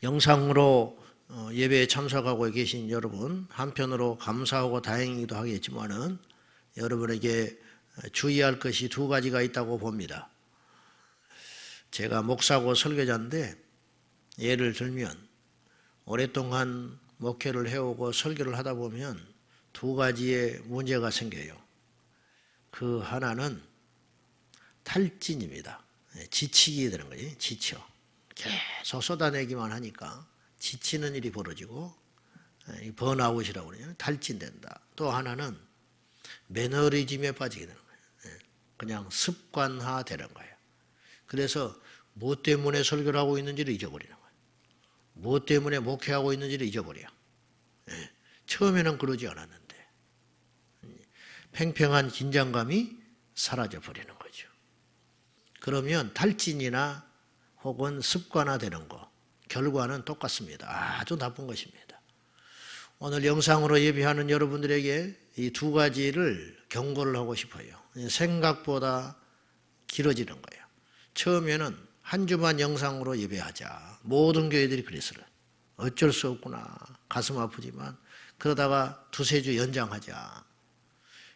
영상으로 예배에 참석하고 계신 여러분, 한편으로 감사하고 다행이기도 하겠지만은 여러분에게 주의할 것이 두 가지가 있다고 봅니다. 제가 목사고 설교자인데 예를 들면 오랫동안 목회를 해오고 설교를 하다 보면 두 가지의 문제가 생겨요. 그 하나는 탈진입니다. 지치게 되는 거지, 지쳐. 계속 쏟아내기만 하니까 지치는 일이 벌어지고 번아웃이라고 그러죠. 탈진된다. 또 하나는 매너리즘에 빠지게 되는 거예요. 그냥 습관화 되는 거예요. 그래서 뭐 때문에 설교를 하고 있는지를 잊어버리는 거예요. 뭐 때문에 목회하고 있는지를 잊어버려요. 처음에는 그러지 않았는데 팽팽한 긴장감이 사라져 버리는 거죠. 그러면 탈진이나 혹은 습관화되는 거, 결과는 똑같습니다. 아주 나쁜 것입니다. 오늘 영상으로 예배하는 여러분들에게 이 두 가지를 경고를 하고 싶어요. 생각보다 길어지는 거예요. 처음에는 한 주만 영상으로 예배하자. 모든 교회들이 그랬어요. 어쩔 수 없구나. 가슴 아프지만 그러다가 두세 주 연장하자.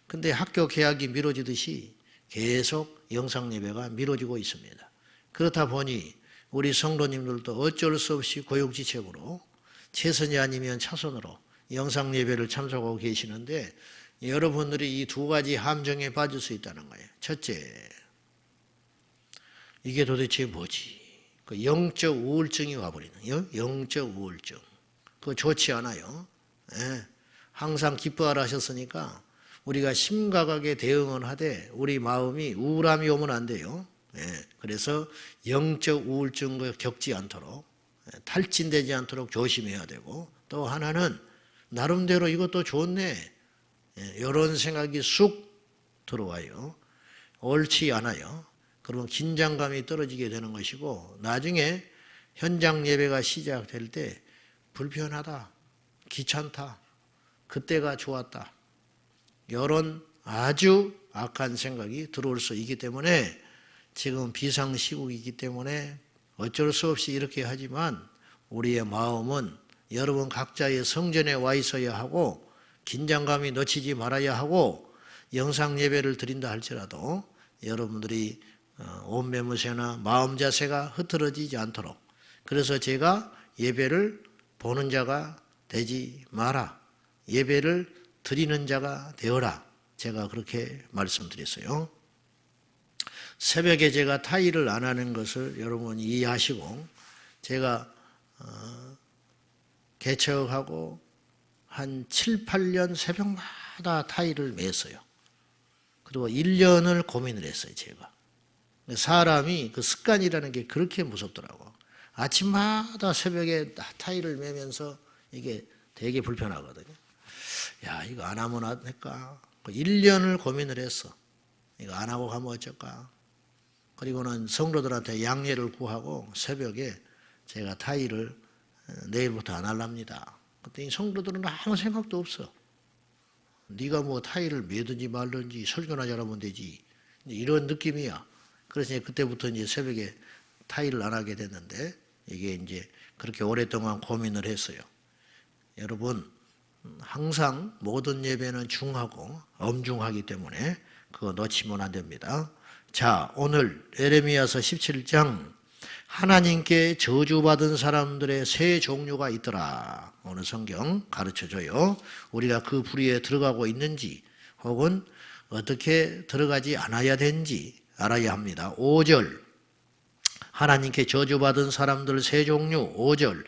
근데 학교 개학이 미뤄지듯이 계속 영상 예배가 미뤄지고 있습니다. 그렇다 보니 우리 성도님들도 어쩔 수 없이 고육지책으로 최선이 아니면 차선으로 영상 예배를 참석하고 계시는데 여러분들이 이 두 가지 함정에 빠질 수 있다는 거예요. 첫째, 이게 도대체 뭐지? 그 영적 우울증이 와버리는, 영적 우울증. 그거 좋지 않아요. 항상 기뻐하라 하셨으니까 우리가 심각하게 대응을 하되 우리 마음이 우울함이 오면 안 돼요. 그래서 영적 우울증을 겪지 않도록, 탈진되지 않도록 조심해야 되고, 또 하나는 나름대로 이것도 좋네, 이런 생각이 쑥 들어와요. 옳지 않아요. 그러면 긴장감이 떨어지게 되는 것이고 나중에 현장 예배가 시작될 때 불편하다, 귀찮다, 그때가 좋았다, 이런 아주 악한 생각이 들어올 수 있기 때문에 지금 비상시국이기 때문에 어쩔 수 없이 이렇게 하지만 우리의 마음은 여러분 각자의 성전에 와 있어야 하고 긴장감이 놓치지 말아야 하고 영상 예배를 드린다 할지라도 여러분들이 옷 매무새나 마음 자세가 흐트러지지 않도록, 그래서 제가 예배를 보는 자가 되지 마라, 예배를 드리는 자가 되어라, 제가 그렇게 말씀드렸어요. 새벽에 제가 타일을 안 하는 것을 여러분 이해하시고, 제가 개척하고 한 7, 8년 새벽마다 타일을 맸어요. 그리고 1년을 고민을 했어요, 제가. 사람이 그 습관이라는 게 그렇게 무섭더라고. 아침마다 새벽에 타일을 매면서 이게 되게 불편하거든요. 야, 이거 안 하면 안 될까? 1년을 고민을 했어. 이거 안 하고 가면 어쩔까? 그리고는 성도들한테 양해를 구하고 새벽에 제가 타일을 내일부터 안 할랍니다. 그랬더니 성도들은 아무 생각도 없어. 네가 뭐 타일을 매든지 말든지 설교나 잘하면 되지, 이런 느낌이야. 그래서 그때부터 이제 새벽에 타일을 안 하게 됐는데 이게 이제 그렇게 오랫동안 고민을 했어요. 여러분, 항상 모든 예배는 중하고 엄중하기 때문에 그거 놓치면 안 됩니다. 자, 오늘 에레미야서 17장, 하나님께 저주받은 사람들의 세 종류가 있더라. 오늘 성경 가르쳐줘요. 우리가 그 부류에 들어가고 있는지 혹은 어떻게 들어가지 않아야 되는지 알아야 합니다. 5절, 하나님께 저주받은 사람들 세 종류. 5절,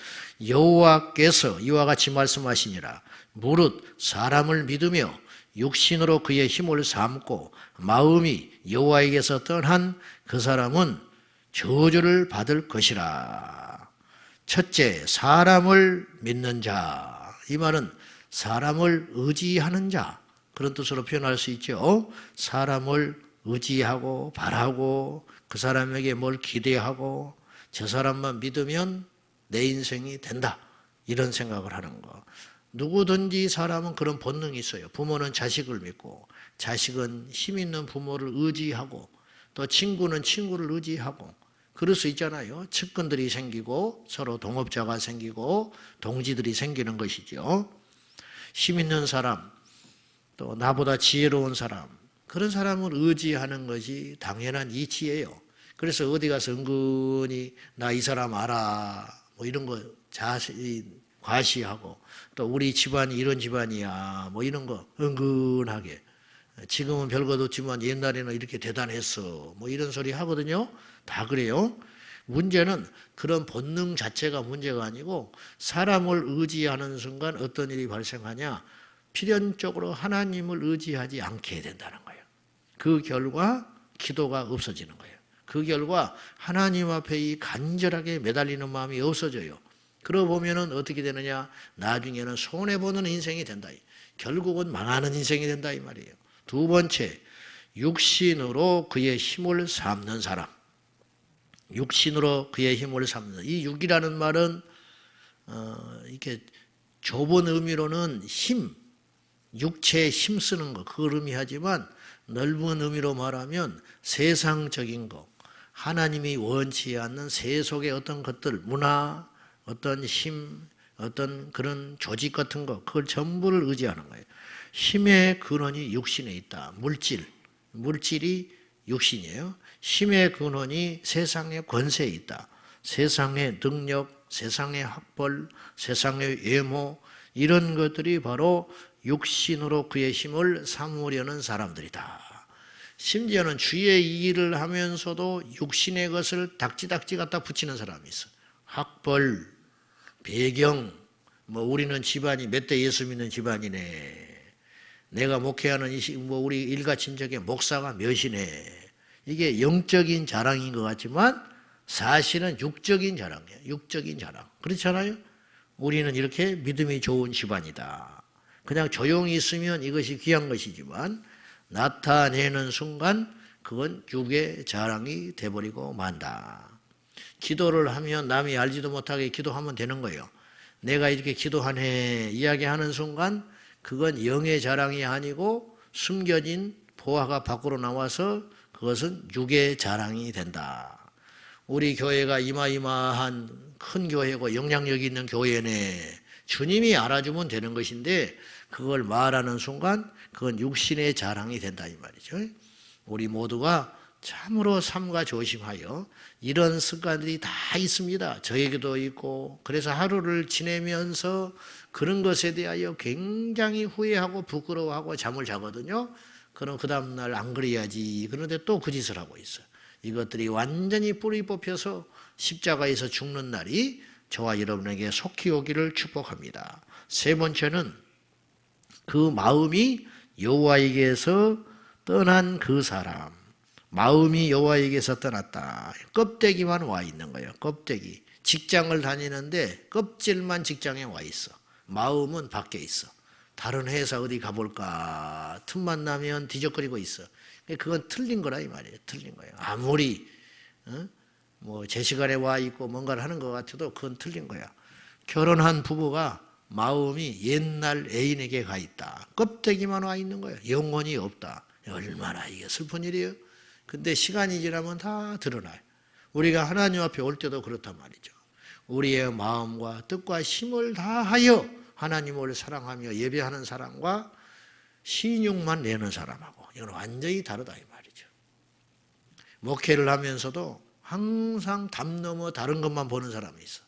여호와께서 이와 같이 말씀하시니라. 무릇 사람을 믿으며 육신으로 그의 힘을 삼고 마음이 여호와에게서 떠난 그 사람은 저주를 받을 것이라. 첫째, 사람을 믿는 자. 이 말은 사람을 의지하는 자, 그런 뜻으로 표현할 수 있죠. 사람을 의지하고 바라고 그 사람에게 뭘 기대하고 저 사람만 믿으면 내 인생이 된다, 이런 생각을 하는 거. 누구든지 사람은 그런 본능이 있어요. 부모는 자식을 믿고, 자식은 힘 있는 부모를 의지하고, 또 친구는 친구를 의지하고, 그럴 수 있잖아요. 측근들이 생기고 서로 동업자가 생기고 동지들이 생기는 것이죠. 힘 있는 사람, 또 나보다 지혜로운 사람, 그런 사람을 의지하는 것이 당연한 이치예요. 그래서 어디 가서 은근히 나 이 사람 알아 뭐 이런 거 자세히 과시하고, 또 우리 집안이 이런 집안이야 뭐 이런 거 은근하게, 지금은 별것 없지만 옛날에는 이렇게 대단했어 뭐 이런 소리 하거든요. 다 그래요. 문제는 그런 본능 자체가 문제가 아니고, 사람을 의지하는 순간 어떤 일이 발생하냐, 필연적으로 하나님을 의지하지 않게 된다는 거예요. 그 결과 기도가 없어지는 거예요. 그 결과 하나님 앞에 이 간절하게 매달리는 마음이 없어져요. 그러고 보면은 어떻게 되느냐, 나중에는 손해보는 인생이 된다. 결국은 망하는 인생이 된다 이 말이에요. 두 번째, 육신으로 그의 힘을 삼는 사람. 육신으로 그의 힘을 삼는, 이 육이라는 말은 이렇게 좁은 의미로는 힘, 육체에 힘 쓰는 거, 그걸 의미하지만 넓은 의미로 말하면 세상적인 거, 하나님이 원치 않는 세속의 어떤 것들, 문화, 어떤 힘, 어떤 그런 조직 같은 거, 그걸 전부를 의지하는 거예요. 힘의 근원이 육신에 있다. 물질이 육신이에요. 힘의 근원이 세상의 권세에 있다. 세상의 능력, 세상의 학벌, 세상의 외모, 이런 것들이 바로 육신으로 그의 힘을 삼으려는 사람들이다. 심지어는 주의 일을 하면서도 육신의 것을 닥지닥지 갖다 붙이는 사람이 있어. 학벌, 배경, 뭐 우리는 집안이 몇 대 예수 믿는 집안이네. 내가 목회하는 뭐 우리 일가 친척의 목사가 몇이네. 이게 영적인 자랑인 것 같지만 사실은 육적인 자랑이에요. 육적인 자랑. 그렇잖아요? 우리는 이렇게 믿음이 좋은 집안이다. 그냥 조용히 있으면 이것이 귀한 것이지만 나타내는 순간 그건 육의 자랑이 돼버리고 만다. 기도를 하면 남이 알지도 못하게 기도하면 되는 거예요. 내가 이렇게 기도하네 이야기하는 순간 그건 영의 자랑이 아니고 숨겨진 보화가 밖으로 나와서 그것은 육의 자랑이 된다. 우리 교회가 이마이마한 큰 교회고 영향력 있는 교회네. 주님이 알아주면 되는 것인데 그걸 말하는 순간 그건 육신의 자랑이 된다 이 말이죠. 우리 모두가 참으로 삼가 조심하여, 이런 습관들이 다 있습니다. 저에게도 있고, 그래서 하루를 지내면서 그런 것에 대하여 굉장히 후회하고 부끄러워하고 잠을 자거든요. 그럼 그 다음날 안 그래야지. 그런데 또 그 짓을 하고 있어요. 이것들이 완전히 뿌리 뽑혀서 십자가에서 죽는 날이 저와 여러분에게 속히 오기를 축복합니다. 세 번째는 그 마음이 여호와에게서 떠난 그 사람. 마음이 여호와에게서 떠났다. 껍데기만 와 있는 거예요. 껍데기. 직장을 다니는데 껍질만 직장에 와 있어. 마음은 밖에 있어. 다른 회사 어디 가볼까 틈만 나면 뒤적거리고 있어. 그건 틀린 거라 이 말이에요. 틀린 거예요. 아무리 뭐 제 시간에 와 있고 뭔가를 하는 것 같아도 그건 틀린 거야. 결혼한 부부가 마음이 옛날 애인에게 가 있다. 껍데기만 와 있는 거예요. 영혼이 없다. 얼마나 이게 슬픈 일이에요. 근데 시간이 지나면 다 드러나요. 우리가 하나님 앞에 올 때도 그렇단 말이죠. 우리의 마음과 뜻과 힘을 다하여 하나님을 사랑하며 예배하는 사람과 신용만 내는 사람하고 이건 완전히 다르다 이 말이죠. 목회를 하면서도 항상 담 넘어 다른 것만 보는 사람이 있어.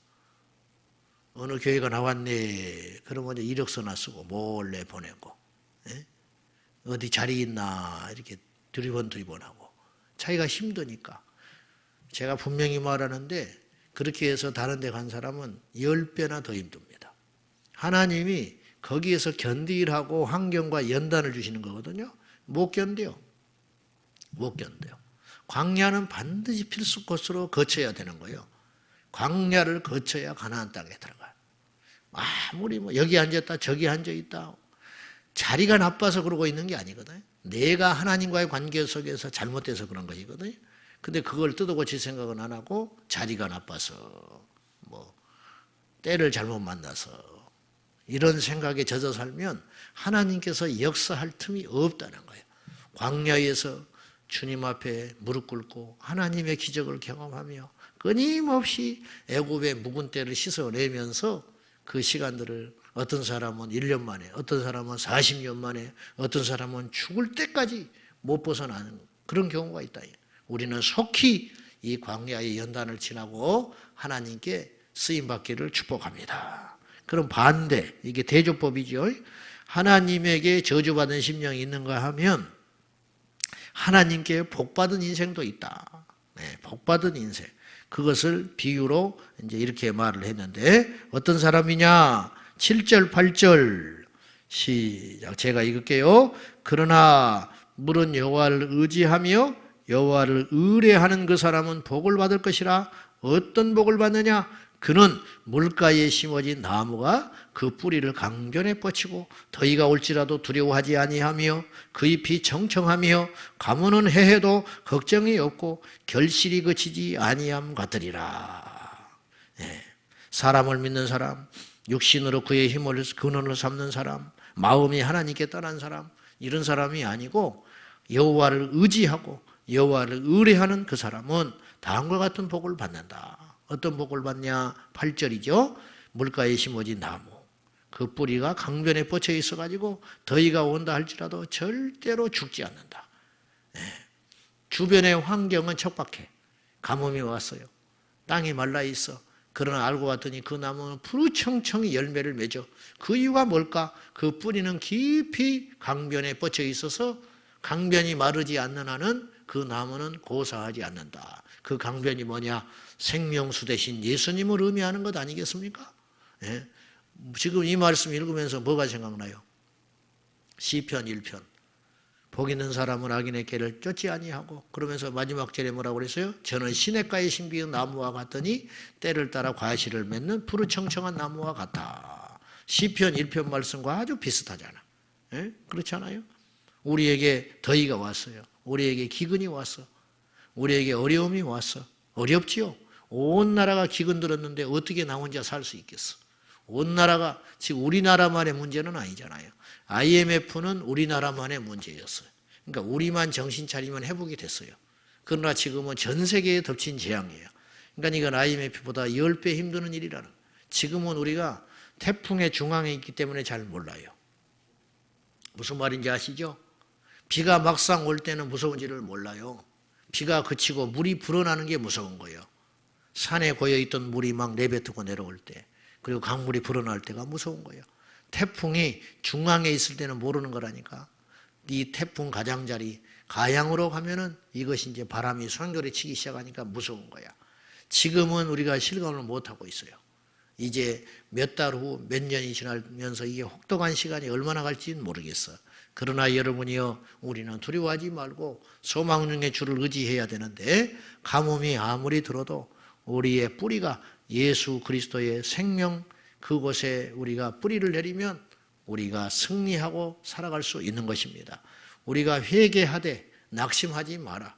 어느 교회가 나왔네. 그러면 이제 이력서나 쓰고 몰래 보내고, 예? 어디 자리 있나 이렇게 두리번하고. 자기가 힘드니까. 제가 분명히 말하는데 그렇게 해서 다른 데 간 사람은 10배나 더 힘듭니다. 하나님이 거기에서 견디라고 환경과 연단을 주시는 거거든요. 못 견뎌요. 못 견뎌요. 광야는 반드시 필수 코스로 거쳐야 되는 거예요. 광야를 거쳐야 가나안 땅에 들어가요. 아무리 뭐 여기 앉았다 저기 앉아있다 자리가 나빠서 그러고 있는 게 아니거든요. 내가 하나님과의 관계 속에서 잘못돼서 그런 것이거든요. 근데 그걸 뜯어고칠 생각은 안 하고 자리가 나빠서 뭐 때를 잘못 만나서 이런 생각에 젖어 살면 하나님께서 역사할 틈이 없다는 거예요. 광야에서 주님 앞에 무릎 꿇고 하나님의 기적을 경험하며 끊임없이 애굽의 묵은 때를 씻어내면서 그 시간들을 어떤 사람은 1년 만에, 어떤 사람은 40년 만에, 어떤 사람은 죽을 때까지 못 벗어나는 그런 경우가 있다. 우리는 속히 이 광야의 연단을 지나고 하나님께 쓰임받기를 축복합니다. 그럼 반대, 이게 대조법이죠. 하나님에게 저주받은 심령이 있는가 하면 하나님께 복받은 인생도 있다. 네, 복받은 인생. 그것을 비유로 이제 이렇게 말을 했는데 어떤 사람이냐? 7절, 8절 시작. 제가 읽을게요. 그러나 물은 여호와를 의지하며 여호와를 의뢰하는 그 사람은 복을 받을 것이라. 어떤 복을 받느냐? 그는 물가에 심어진 나무가 그 뿌리를 강변에 뻗치고 더위가 올지라도 두려워하지 아니하며 그 잎이 청청하며 가무는 해해도 걱정이 없고 결실이 그치지 아니함 같으리라. 예. 사람을 믿는 사람, 육신으로 그의 힘을 근원을 삼는 사람, 마음이 하나님께 떠난 사람, 이런 사람이 아니고 여호와를 의지하고 여호와를 의뢰하는 그 사람은 다음과 같은 복을 받는다. 어떤 복을 받냐? 8절이죠. 물가에 심어진 나무. 그 뿌리가 강변에 뻗쳐 있어가지고 더위가 온다 할지라도 절대로 죽지 않는다. 네. 주변의 환경은 척박해. 가뭄이 왔어요. 땅이 말라 있어. 그러나 알고 봤더니 그 나무는 푸르청청이 열매를 맺어. 그 이유가 뭘까? 그 뿌리는 깊이 강변에 뻗쳐 있어서 강변이 마르지 않는 한은 그 나무는 고사하지 않는다. 그 강변이 뭐냐? 생명수 대신 예수님을 의미하는 것 아니겠습니까? 예? 지금 이 말씀 읽으면서 뭐가 생각나요? 시편 1편. 복 있는 사람은 악인의 길을 쫓지 아니하고, 그러면서 마지막 절에 뭐라고 그랬어요? 저는 시냇가에 심기운 나무와 같더니 때를 따라 과실을 맺는 푸르청청한 나무와 같다. 시편 1편 말씀과 아주 비슷하잖아. 예? 그렇지 않아요? 우리에게 더위가 왔어요. 우리에게 기근이 왔어. 우리에게 어려움이 왔어. 어렵지요. 온 나라가 기근 들었는데 어떻게 나 혼자 살 수 있겠어? 온 나라가, 지금 우리나라만의 문제는 아니잖아요. IMF는 우리나라만의 문제였어요. 그러니까 우리만 정신 차리면 회복이 됐어요. 그러나 지금은 전 세계에 덮친 재앙이에요. 그러니까 이건 IMF보다 10배 힘드는 일이라는 거예요. 지금은 우리가 태풍의 중앙에 있기 때문에 잘 몰라요. 무슨 말인지 아시죠? 비가 막상 올 때는 무서운지를 몰라요. 비가 그치고 물이 불어나는 게 무서운 거예요. 산에 고여있던 물이 막 내뱉고 내려올 때, 그리고 강물이 불어날 때가 무서운 거예요. 태풍이 중앙에 있을 때는 모르는 거라니까. 이 태풍 가장자리 가양으로 가면은 이것이 이제 바람이 손결에 치기 시작하니까 무서운 거야. 지금은 우리가 실감을 못하고 있어요. 이제 몇 달 후, 몇 년이 지나면서 이게 혹독한 시간이 얼마나 갈지는 모르겠어. 그러나 여러분이요, 우리는 두려워하지 말고 소망중의 주를 의지해야 되는데, 가뭄이 아무리 들어도 우리의 뿌리가 예수 그리스도의 생명, 그곳에 우리가 뿌리를 내리면 우리가 승리하고 살아갈 수 있는 것입니다. 우리가 회개하되 낙심하지 마라.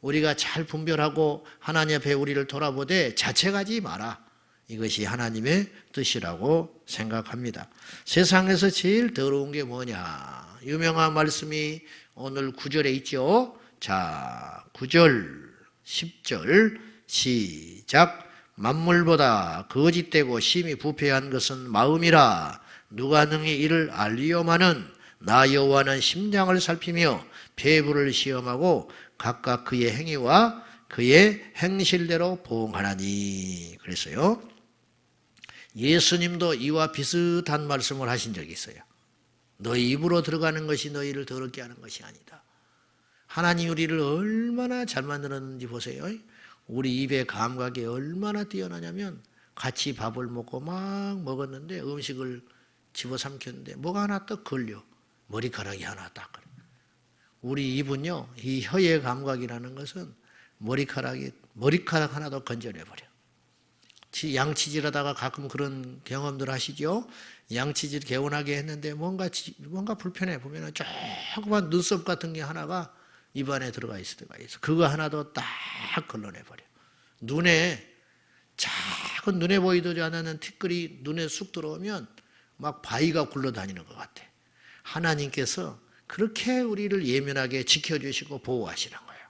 우리가 잘 분별하고 하나님 앞에 우리를 돌아보되 자책하지 마라. 이것이 하나님의 뜻이라고 생각합니다. 세상에서 제일 더러운 게 뭐냐? 유명한 말씀이 오늘 9절에 있죠. 자, 9절, 10절 시작. 만물보다 거짓되고 심히 부패한 것은 마음이라. 누가 능히 이를 알리오마는 나 여호와는 심장을 살피며 배부를 시험하고 각각 그의 행위와 그의 행실대로 보응하나니. 그랬어요. 예수님도 이와 비슷한 말씀을 하신 적이 있어요. 너희 입으로 들어가는 것이 너희를 더럽게 하는 것이 아니다. 하나님 우리를 얼마나 잘 만들었는지 보세요. 우리 입의 감각이 얼마나 뛰어나냐면, 같이 밥을 먹고 막 먹었는데 음식을 집어삼켰는데 뭐가 하나 딱 걸려. 머리카락이 하나 딱 걸려. 우리 입은요, 이 혀의 감각이라는 것은 머리카락 하나도 건져내버려. 양치질하다가 가끔 그런 경험들 하시죠? 양치질 개운하게 했는데 뭔가 불편해. 보면 조그만 눈썹 같은 게 하나가 입안에 들어가 있을 때가 있어. 그거 하나도 딱 걸러내버려. 작은 눈에 보이지 않는 티끌이 눈에 쑥 들어오면 막 바위가 굴러다니는 것 같아. 하나님께서 그렇게 우리를 예민하게 지켜주시고 보호하시는 거예요.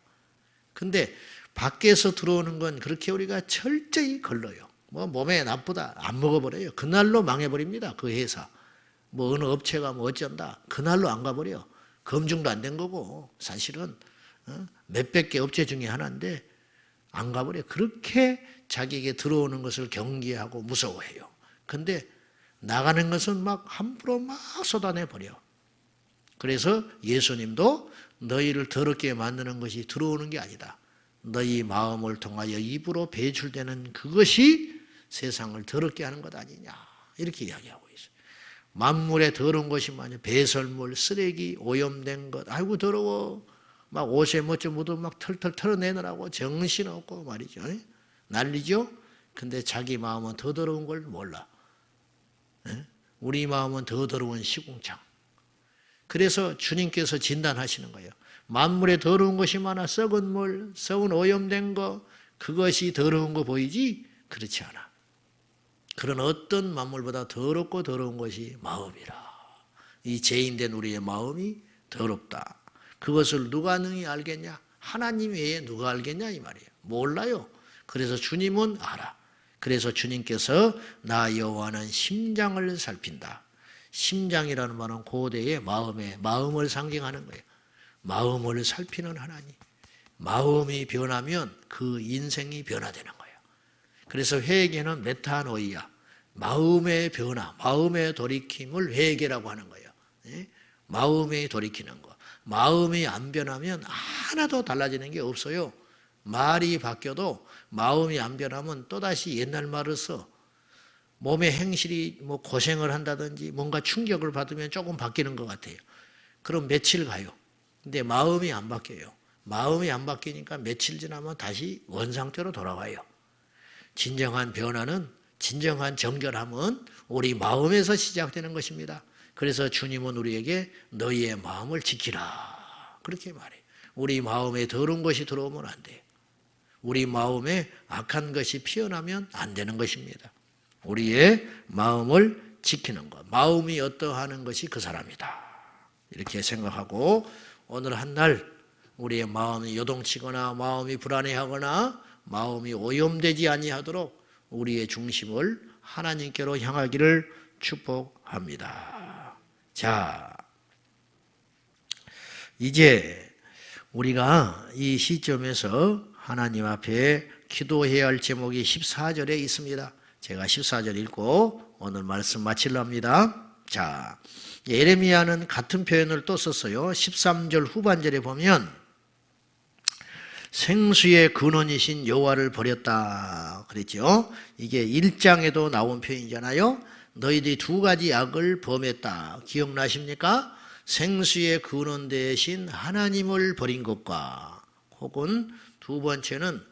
근데 밖에서 들어오는 건 그렇게 우리가 철저히 걸러요. 뭐 몸에 나쁘다 안 먹어버려요. 그날로 망해버립니다. 그 회사. 뭐 어느 업체가 뭐 어쩐다. 그날로 안 가버려. 검증도 안 된 거고 사실은 몇백 개 업체 중에 하나인데 안 가버려. 그렇게 자기에게 들어오는 것을 경계하고 무서워해요. 근데 나가는 것은 막 함부로 막 쏟아내버려. 그래서 예수님도 너희를 더럽게 만드는 것이 들어오는 게 아니다. 너희 마음을 통하여 입으로 배출되는 그것이 세상을 더럽게 하는 것 아니냐. 이렇게 이야기하고 있어요. 만물에 더러운 것이 많이 배설물, 쓰레기, 오염된 것. 아이고 더러워. 막 옷에 뭐좀 묻어 막 털털 털어내느라고 정신없고 말이죠. 난리죠. 근데 자기 마음은 더 더러운 걸 몰라. 우리 마음은 더 더러운 시궁창. 그래서 주님께서 진단하시는 거예요. 만물에 더러운 것이 많아. 썩은 물, 썩은 오염된 거, 그것이 더러운 거 보이지? 그렇지 않아. 그런 어떤 만물보다 더럽고 더러운 것이 마음이라. 이 죄인된 우리의 마음이 더럽다. 그것을 누가 능히 알겠냐? 하나님 외에 누가 알겠냐 이 말이에요. 몰라요. 그래서 주님은 알아. 그래서 주님께서 나 여호와는 심장을 살핀다. 심장이라는 말은 고대의 마음을 상징하는 거예요. 마음을 살피는 하나님. 마음이 변하면 그 인생이 변화되는 거예요. 그래서 회개는 메타노이아, 마음의 변화, 마음의 돌이킴을 회개라고 하는 거예요. 마음이 돌이키는 거. 마음이 안 변하면 하나도 달라지는 게 없어요. 말이 바뀌어도 마음이 안 변하면 또다시 옛날 말을 써. 몸의 행실이 뭐 고생을 한다든지 뭔가 충격을 받으면 조금 바뀌는 것 같아요. 그럼 며칠 가요. 근데 마음이 안 바뀌어요. 마음이 안 바뀌니까 며칠 지나면 다시 원상태로 돌아와요. 진정한 변화는, 진정한 정결함은 우리 마음에서 시작되는 것입니다. 그래서 주님은 우리에게 너희의 마음을 지키라 그렇게 말해요. 우리 마음에 더러운 것이 들어오면 안 돼요. 우리 마음에 악한 것이 피어나면 안 되는 것입니다. 우리의 마음을 지키는 것. 마음이 어떠하는 것이 그 사람이다. 이렇게 생각하고 오늘 한 날 우리의 마음이 요동치거나 마음이 불안해하거나 마음이 오염되지 아니하도록 우리의 중심을 하나님께로 향하기를 축복합니다. 자, 이제 우리가 이 시점에서 하나님 앞에 기도해야 할 제목이 14절에 있습니다. 제가 14절 읽고 오늘 말씀 마치려 합니다. 자, 예레미야는 같은 표현을 또 썼어요. 13절 후반절에 보면 생수의 근원이신 여호와를 버렸다 그랬죠. 이게 1장에도 나온 표현이잖아요. 너희들이 두 가지 악을 범했다. 기억나십니까? 생수의 근원 대신 하나님을 버린 것과 혹은 두 번째는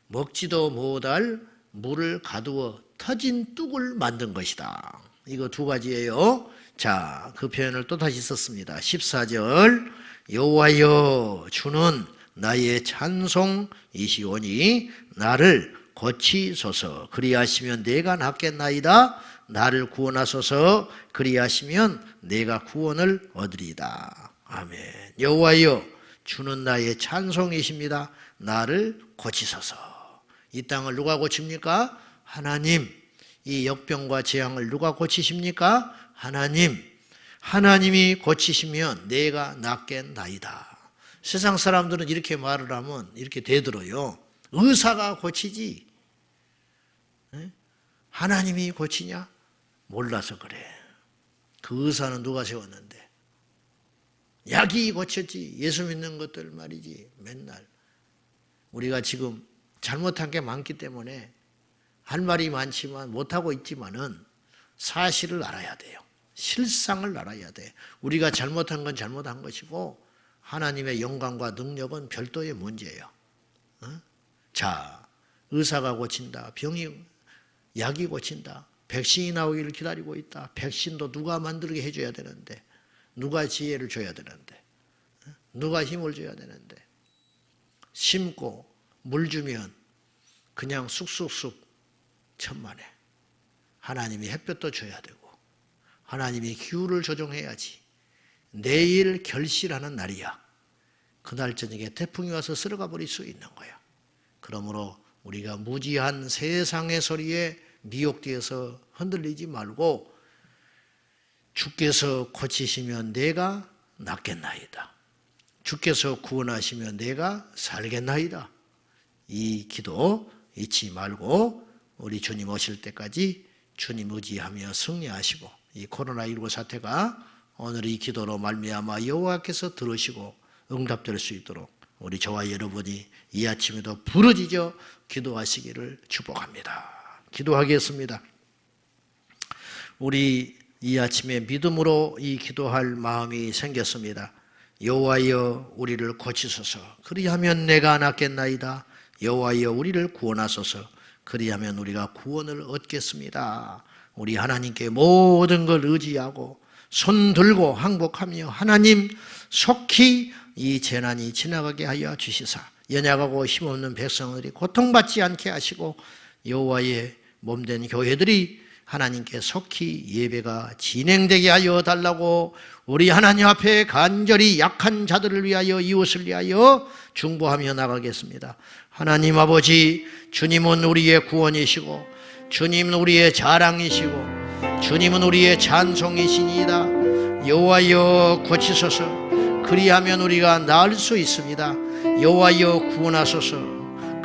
먹지도 못할 물을 가두어 터진 뚝을 만든 것이다. 이거 두 가지예요. 자, 그 표현을 또 다시 썼습니다. 14절 여호와여 주는 나의 찬송이시오니 나를 고치소서. 그리하시면 내가 낫겠나이다. 나를 구원하소서. 그리하시면 내가 구원을 얻으리이다. 아멘. 여호와여 주는 나의 찬송이십니다. 나를 고치소서. 이 땅을 누가 고칩니까? 하나님. 이 역병과 재앙을 누가 고치십니까? 하나님. 하나님이 고치시면 내가 낫겠나이다. 세상 사람들은 이렇게 말을 하면 이렇게 되들어요. 의사가 고치지 하나님이 고치냐? 몰라서 그래. 그 의사는 누가 세웠는데? 약이 고쳤지. 예수 믿는 것들 말이지. 맨날 우리가 지금 잘못한 게 많기 때문에 할 말이 많지만 못하고 있지만은 사실을 알아야 돼요. 실상을 알아야 돼. 우리가 잘못한 건 잘못한 것이고 하나님의 영광과 능력은 별도의 문제예요. 자, 의사가 고친다. 약이 고친다. 백신이 나오기를 기다리고 있다. 백신도 누가 만들게 해줘야 되는데, 누가 지혜를 줘야 되는데, 누가 힘을 줘야 되는데, 심고 물 주면 그냥 쑥쑥쑥 천만에. 하나님이 햇볕도 줘야 되고 하나님이 기후를 조정해야지. 내일 결실하는 날이야. 그날 저녁에 태풍이 와서 쓸어가 버릴 수 있는 거야. 그러므로 우리가 무지한 세상의 소리에 미혹되어서 흔들리지 말고 주께서 고치시면 내가 낫겠나이다. 주께서 구원하시면 내가 살겠나이다. 이 기도 잊지 말고 우리 주님 오실 때까지 주님 의지하며 승리하시고, 이 코로나19 사태가 오늘 이 기도로 말미암아 여호와께서 들으시고 응답될 수 있도록 우리 저와 여러분이 이 아침에도 부르짖어 기도하시기를 축복합니다. 기도하겠습니다. 우리 이 아침에 믿음으로 이 기도할 마음이 생겼습니다. 여호와여 우리를 고치소서. 그리하면 내가 낫겠나이다. 여호와여 우리를 구원하소서. 그리하면 우리가 구원을 얻겠습니다. 우리 하나님께 모든 걸 의지하고 손 들고 항복하며 하나님 속히 이 재난이 지나가게 하여 주시사 연약하고 힘없는 백성들이 고통받지 않게 하시고 여호와의 몸된 교회들이 하나님께 속히 예배가 진행되게 하여 달라고 우리 하나님 앞에 간절히 약한 자들을 위하여 이웃을 위하여 중보하며 나가겠습니다. 하나님 아버지, 주님은 우리의 구원이시고 주님은 우리의 자랑이시고 주님은 우리의 찬송이시니이다. 여호와여 고치소서. 그리하면 우리가 나을 수 있습니다. 여호와여 구원하소서.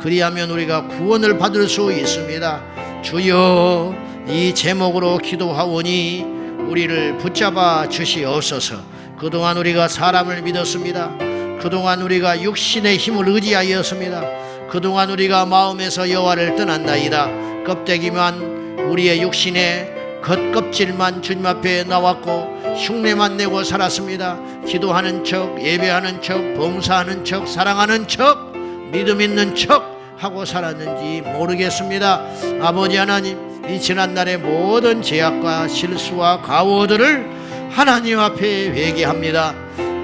그리하면 우리가 구원을 받을 수 있습니다. 주여 이 제목으로 기도하오니 우리를 붙잡아 주시옵소서. 그동안 우리가 사람을 믿었습니다. 그동안 우리가 육신의 힘을 의지하였습니다. 그동안 우리가 마음에서 여호와를 떠났나이다. 껍데기만 우리의 육신의 겉껍질만 주님 앞에 나왔고 흉내만 내고 살았습니다. 기도하는 척, 예배하는 척, 봉사하는 척, 사랑하는 척, 믿음 있는 척 하고 살았는지 모르겠습니다. 아버지 하나님, 이 지난날의 모든 죄악과 실수와 과오들을 하나님 앞에 회개합니다.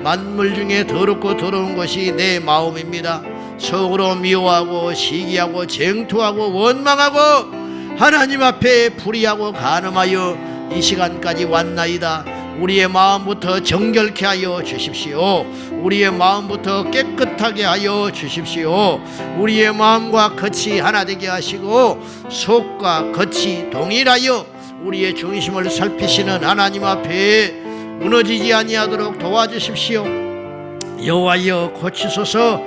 만물 중에 더럽고 더러운 것이 내 마음입니다. 속으로 미워하고 시기하고 쟁투하고 원망하고 하나님 앞에 불의하고 간음하여 이 시간까지 왔나이다. 우리의 마음부터 정결케 하여 주십시오. 우리의 마음부터 깨끗하게 하여 주십시오. 우리의 마음과 겉이 하나 되게 하시고 속과 겉이 동일하여 우리의 중심을 살피시는 하나님 앞에 무너지지 아니하도록 도와주십시오. 여호와여 고치소서.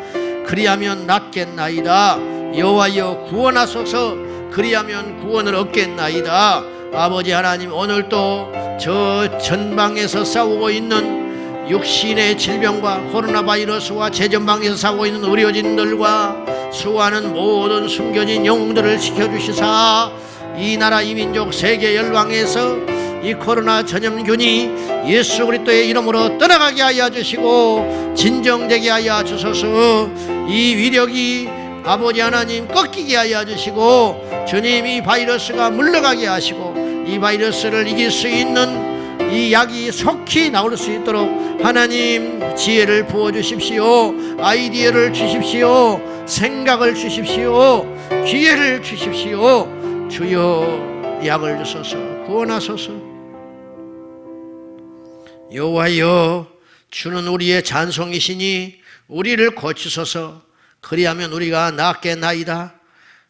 그리하면 낫겠나이다. 여호와여 구원하소서. 그리하면 구원을 얻겠나이다. 아버지 하나님, 오늘도 저 전방에서 싸우고 있는 육신의 질병과 코로나 바이러스와 제전방에서 싸우고 있는 의료진들과 수많은 모든 숨겨진 영웅들을 지켜주시사 이 나라 이 민족 세계 열방에서 이 코로나 전염균이 예수 그리스도의 이름으로 떠나가게 하여 주시고 진정되게 하여 주소서. 이 위력이 아버지 하나님 꺾이게 하여 주시고 주님 이 바이러스가 물러가게 하시고 이 바이러스를 이길 수 있는 이 약이 속히 나올 수 있도록 하나님 지혜를 부어주십시오. 아이디어를 주십시오. 생각을 주십시오. 기회를 주십시오. 주여 약을 주소서. 구원하소서. 여호와여 주는 우리의 찬송이시니 우리를 고치소서. 그리하면 우리가 낫겠나이다.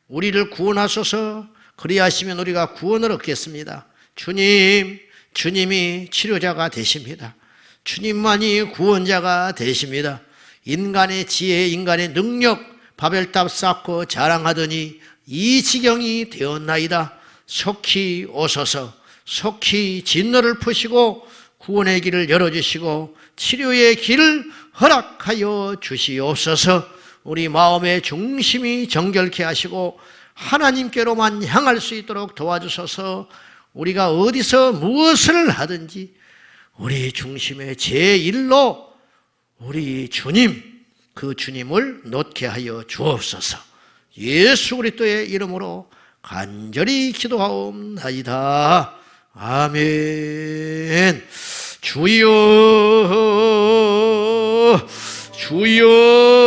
우리를 구원하소서. 그리하시면 우리가 구원을 얻겠습니다. 주님, 주님이 치료자가 되십니다. 주님만이 구원자가 되십니다. 인간의 지혜, 인간의 능력 바벨탑 쌓고 자랑하더니 이 지경이 되었나이다. 속히 오소서. 속히 진노를 푸시고 구원의 길을 열어주시고 치료의 길을 허락하여 주시옵소서. 우리 마음의 중심이 정결케 하시고 하나님께로만 향할 수 있도록 도와주셔서 우리가 어디서 무엇을 하든지 우리 중심의 제1로 우리 주님, 그 주님을 놓게 하여 주옵소서. 예수 그리스도의 이름으로 간절히 기도하옵나이다. 아멘. 주여 주여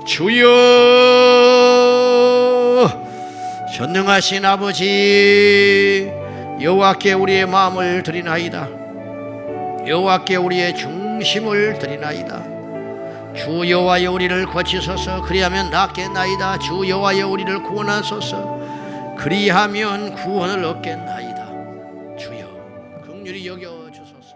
주여. 전능하신 아버지, 여호와께 우리의 마음을 드리나이다. 여호와께 우리의 중심을 드리나이다. 주 여호와여 우리를 고치소서. 그리하면 낫겠나이다. 주 여호와여 우리를 구원하소서. 그리하면 구원을 얻겠나이다. 주여 긍휼히 여겨 주소서.